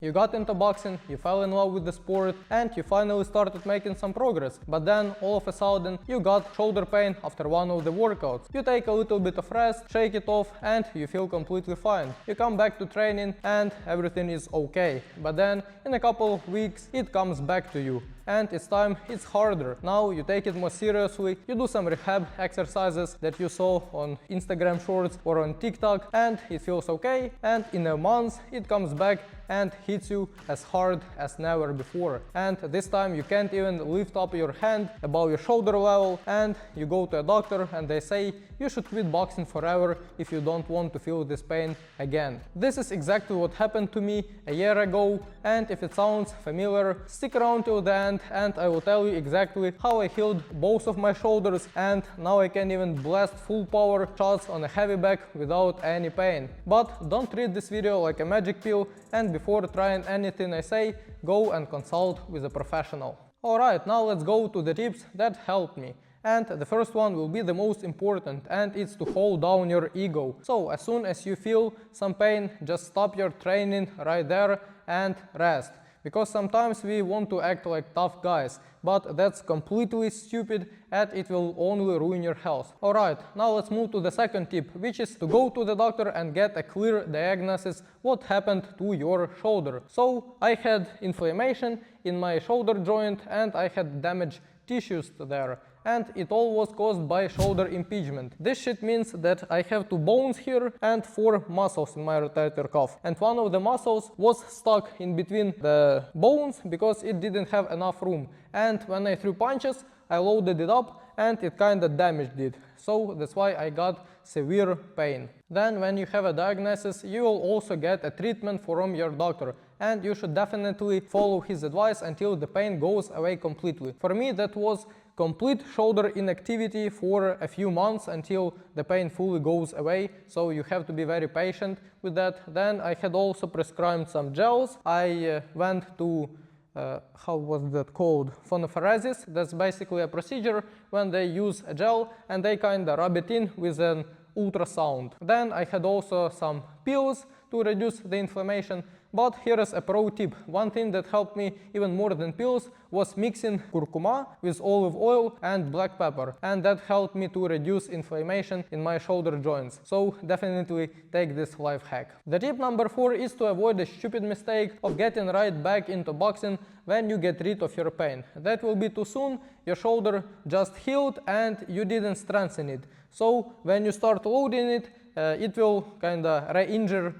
You got into boxing, you fell in love with the sport, and you finally started making some progress. But then, all of a sudden, you got shoulder pain after one of the workouts. You take a little bit of rest, shake it off, and you feel completely fine. You come back to training and everything is okay. But then, in a couple of weeks, it comes back to you. And it's harder. Now you take it more seriously, you do some rehab exercises that you saw on Instagram shorts or on TikTok, and it feels okay, and in a month it comes back and hits you as hard as never before. And this time you can't even lift up your hand above your shoulder level, and you go to a doctor and they say you should quit boxing forever if you don't want to feel this pain again. This is exactly what happened to me a year ago, and if it sounds familiar, stick around till the end and I will tell you exactly how I healed both of my shoulders, and now I can even blast full power shots on a heavy bag without any pain. But don't treat this video like a magic pill, and before trying anything I say, go and consult with a professional. Alright, now let's go to the tips that helped me. And the first one will be the most important, and it's to hold down your ego. So as soon as you feel some pain, just stop your training right there and rest. Because sometimes we want to act like tough guys, but that's completely stupid and it will only ruin your health. Alright, now let's move to the second tip, which is to go to the doctor and get a clear diagnosis what happened to your shoulder. So I had inflammation in my shoulder joint and I had damaged tissues there. And it all was caused by shoulder impingement. This shit means that I have 2 bones here and 4 muscles in my rotator cuff. And one of the muscles was stuck in between the bones because it didn't have enough room. And when I threw punches, I loaded it up and it kinda damaged it. So that's why I got severe pain. Then when you have a diagnosis, you will also get a treatment from your doctor. And you should definitely follow his advice until the pain goes away completely. For me, that was complete shoulder inactivity for a few months until the pain fully goes away, so you have to be very patient with that. Then I had also prescribed some gels. I went to how was that called? Phonophoresis. That's basically a procedure when they use a gel and they kinda rub it in with an ultrasound. Then I had also some pills to reduce the inflammation. But here is a pro tip. One thing that helped me even more than pills was mixing curcuma with olive oil and black pepper. And that helped me to reduce inflammation in my shoulder joints. So definitely take this life hack. The tip number 4 is to avoid the stupid mistake of getting right back into boxing when you get rid of your pain. That will be too soon. Your shoulder just healed and you didn't strengthen it. So when you start loading it, it will kinda re-injure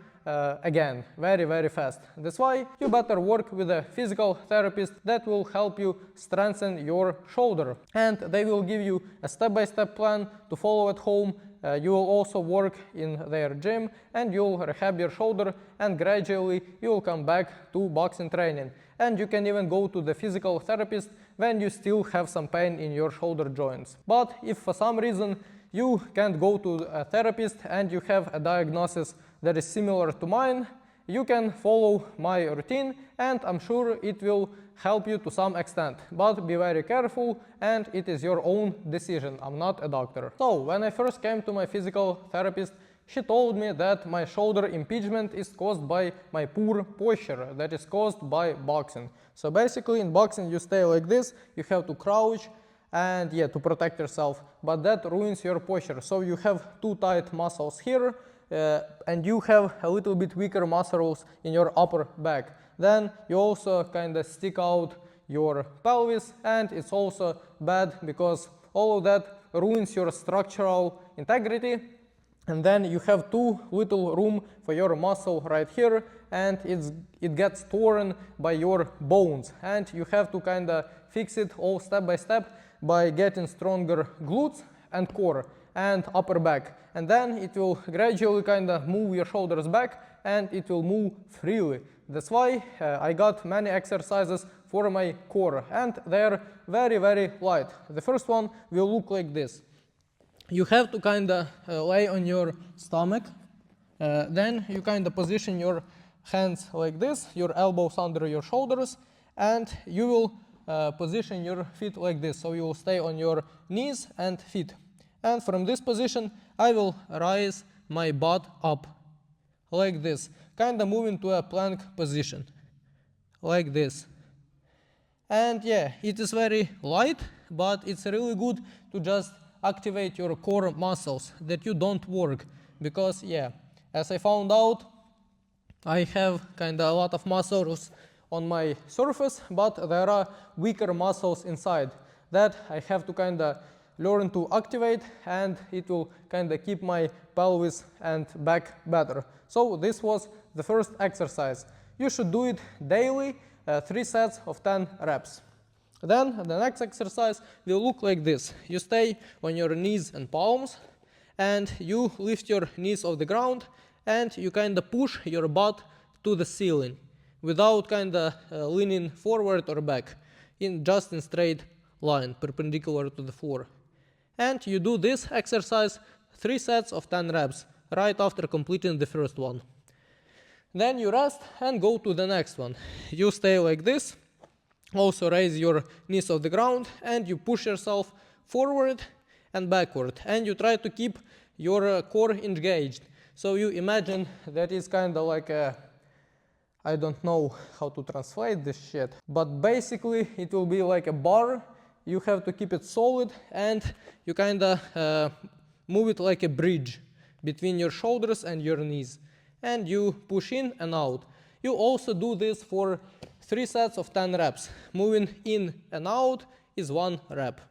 again very fast. That's why you better work with a physical therapist that will help you strengthen your shoulder, and they will give you a step-by-step plan to follow at home. You will also work in their gym and you'll rehab your shoulder, and gradually you will come back to boxing training. And you can even go to the physical therapist when you still have some pain in your shoulder joints. But if for some reason you can't go to a therapist and you have a diagnosis that is similar to mine, you can follow my routine and I'm sure it will help you to some extent. But be very careful, and it is your own decision. I'm not a doctor. So when I first came to my physical therapist, she told me that my shoulder impingement is caused by my poor posture that is caused by boxing. So basically in boxing you stay like this, you have to crouch and to protect yourself, but that ruins your posture. So you have too tight muscles here, and you have a little bit weaker muscles in your upper back. Then you also kind of stick out your pelvis, and it's also bad because all of that ruins your structural integrity. And then you have too little room for your muscle right here, and it gets torn by your bones, and you have to kind of fix it all step by step by getting stronger glutes and core and upper back. And then it will gradually kind of move your shoulders back and it will move freely. That's why I got many exercises for my core, and they're very light. The first one will look like this. You have to kind of lay on your stomach, then you kind of position your hands like this, your elbows under your shoulders, and you will position your feet like this. So you will stay on your knees and feet. And from this position, I will raise my butt up like this, kind of moving to a plank position. like this. And yeah, it is very light, but it's really good to just activate your core muscles that you don't work. Because yeah, as I found out, I have kinda a lot of muscles on my surface, but there are weaker muscles inside that I have to kinda learn to activate, and it will kinda keep my pelvis and back better. So this was the first exercise. You should do it daily, 3 sets of 10 reps. Then the next exercise will look like this. You stay on your knees and palms, and you lift your knees off the ground, and you kinda push your butt to the ceiling without kinda leaning forward or back, just in straight line, perpendicular to the floor. And you do this exercise 3 sets of 10 reps right after completing the first one. Then you rest and go to the next one. You stay like this, also raise your knees off the ground, and you push yourself forward and backward, and you try to keep your core engaged. So you imagine that is kind of like a, I don't know how to translate this shit, but basically it will be like a bar. You have to keep it solid, and you kind of move it like a bridge between your shoulders and your knees, and you push in and out. You also do this for 3 sets of 10 reps. Moving in and out is 1 rep.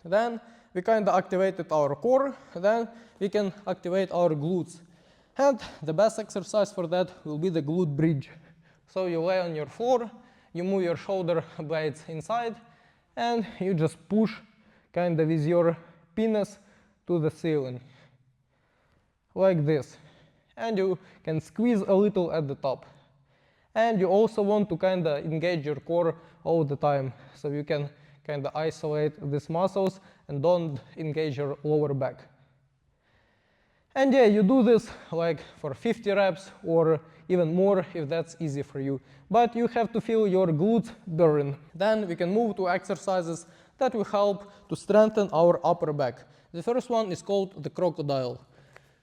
Then we kind of activated our core, then we can activate our glutes. And the best exercise for that will be the glute bridge. So you lay on your floor, you move your shoulder blades inside, and you just push kind of with your penis to the ceiling, like this. And you can squeeze a little at the top. And you also want to kind of engage your core all the time, so you can kind of isolate these muscles and don't engage your lower back. And yeah, you do this like for 50 reps or even more if that's easy for you. But you have to feel your glutes burn. Then we can move to exercises that will help to strengthen our upper back. The first one is called the crocodile.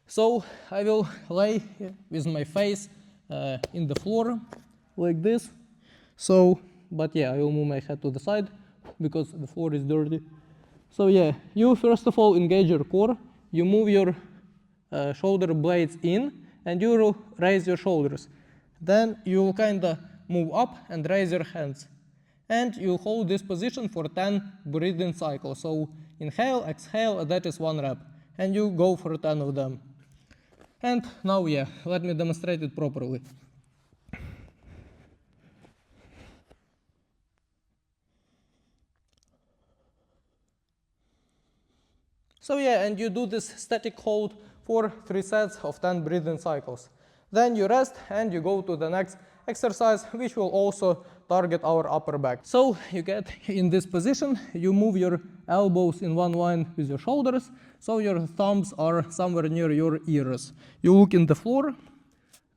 So I will lay with my face in the floor like this. So, but yeah, I will move my head to the side because the floor is dirty. So yeah, you first of all engage your core. You move your shoulder blades in, and you will raise your shoulders. Then you will kind of move up and raise your hands. And you hold this position for 10 breathing cycles. So inhale, exhale, that is 1 rep. And you go for 10 of them. And now, yeah, let me demonstrate it properly. So yeah, and you do this static hold for 3 sets of 10 breathing cycles. Then you rest and you go to the next exercise, which will also target our upper back. So you get in this position, you move your elbows in one line with your shoulders, so your thumbs are somewhere near your ears. You look in the floor,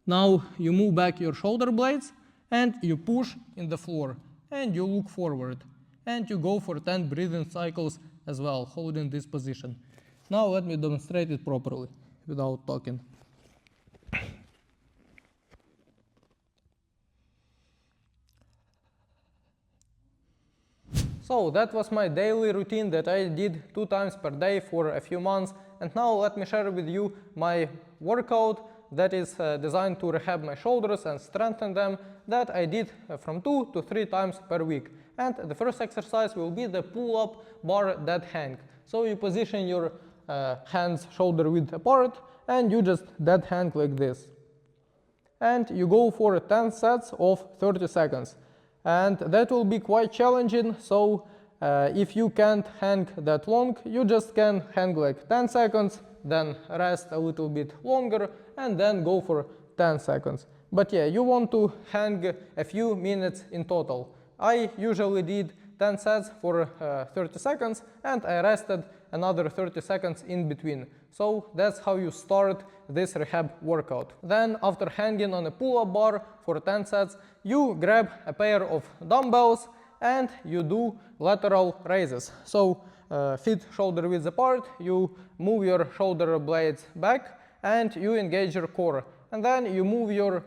now you move back your shoulder blades, and you push in the floor, and you look forward. And you go for 10 breathing cycles as well, holding this position. Now let me demonstrate it properly, without talking. So that was my daily routine that I did 2 times per day for a few months. And now let me share with you my workout that is designed to rehab my shoulders and strengthen them, that I did from 2 to 3 times per week. And the first exercise will be the pull-up bar dead hang. So you position your hands shoulder width apart, and you just dead hang like this. And you go for 10 sets of 30 seconds. And that will be quite challenging, so if you can't hang that long, you just can hang like 10 seconds, then rest a little bit longer, and then go for 10 seconds. But yeah, you want to hang a few minutes in total. I usually did 10 sets for 30 seconds, and I rested another 30 seconds in between. So that's how you start this rehab workout. Then after hanging on a pull-up bar for 10 sets, you grab a pair of dumbbells and you do lateral raises. So feet shoulder width apart, you move your shoulder blades back and you engage your core. And then you move your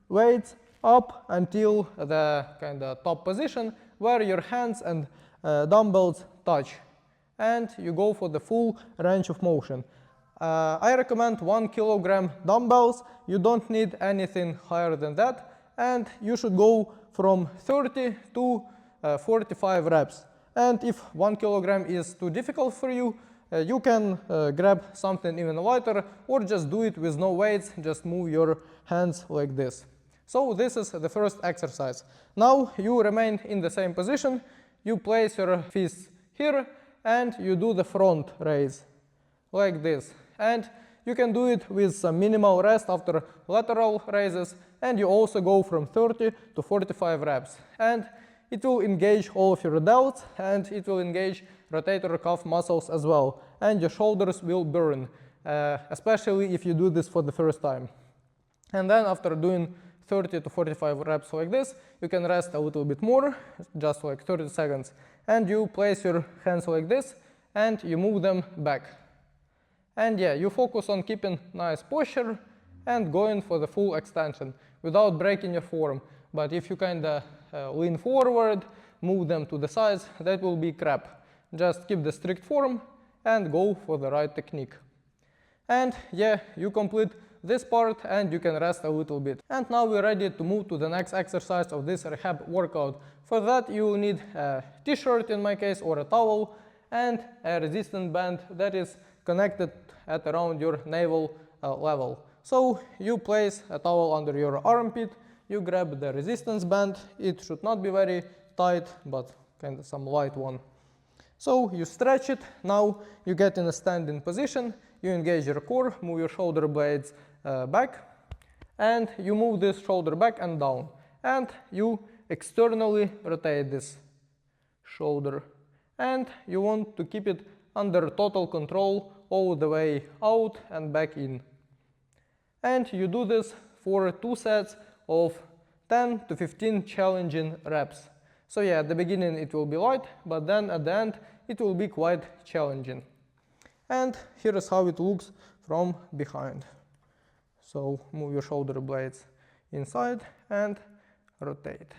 weights up until the kind of top position where your hands and dumbbells touch, and you go for the full range of motion. I recommend 1 kilogram dumbbells. You don't need anything higher than that, and you should go from 30 to 45 reps. And if 1 kilogram is too difficult for you, you can grab something even lighter, or just do it with no weights, just move your hands like this. So this is the first exercise. Now you remain in the same position, you place your fists here, and you do the front raise, like this. And you can do it with some minimal rest after lateral raises, and you also go from 30 to 45 reps. And it will engage all of your delts, and it will engage rotator cuff muscles as well, and your shoulders will burn, especially if you do this for the first time. And then after doing 30 to 45 reps like this, you can rest a little bit more, just like 30 seconds, and you place your hands like this, and you move them back. And yeah, you focus on keeping nice posture and going for the full extension without breaking your form. But if you kind of lean forward, move them to the sides, that will be crap. Just keep the strict form and go for the right technique. And yeah, you complete this part and you can rest a little bit. And now we're ready to move to the next exercise of this rehab workout. For that you will need a t-shirt in my case, or a towel, and a resistance band that is connected at around your navel level. So you place a towel under your armpit, you grab the resistance band. It should not be very tight, but kind of some light one. So you stretch it. Now you get in a standing position, you engage your core, move your shoulder blades back, and you move this shoulder back and down, and you externally rotate this shoulder, and you want to keep it under total control all the way out and back in. And you do this for 2 sets of 10 to 15 challenging reps. So yeah, at the beginning it will be light, but then at the end it will be quite challenging. And here is how it looks from behind. So move your shoulder blades inside and rotate.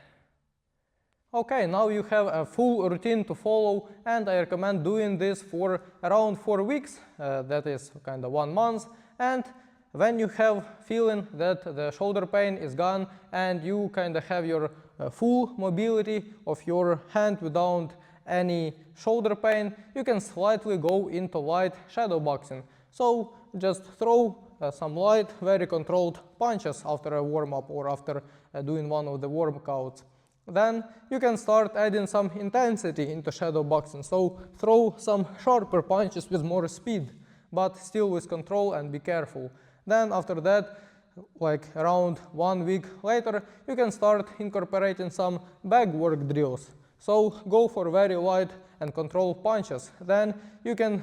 Okay, now you have a full routine to follow, and I recommend doing this for around 4 weeks, that is kind of 1 month. And when you have feeling that the shoulder pain is gone and you kind of have your full mobility of your hand without any shoulder pain, you can slightly go into light shadow boxing. So just throw some light, very controlled punches after a warm-up or after doing one of the workouts. Then you can start adding some intensity into shadow boxing. So throw some sharper punches with more speed, but still with control, and be careful. Then after that, like around 1 week later, you can start incorporating some bag work drills. So go for very light and controlled punches. Then you can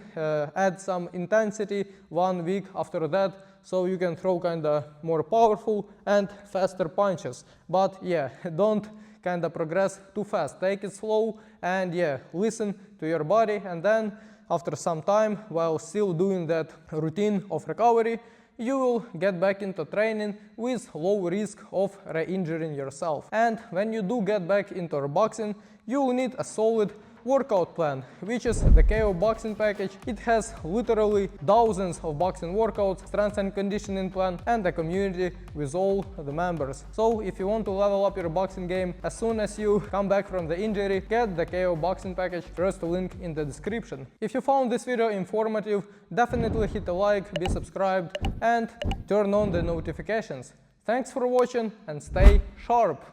add some intensity 1 week after that, so you can throw kind of more powerful and faster punches. But yeah, don't kind of progress too fast. Take it slow, and yeah, listen to your body. And then after some time, while still doing that routine of recovery, you will get back into training with low risk of re-injuring yourself. And when you do get back into boxing, you will need a solid workout plan, which is the KO boxing package. It has literally thousands of boxing workouts, strength and conditioning plan, and a community with all the members. So if you want to level up your boxing game as soon as you come back from the injury, get the KO boxing package. First link in the description. If you found this video informative, definitely hit a like, be subscribed, and turn on the notifications. Thanks for watching, and stay sharp!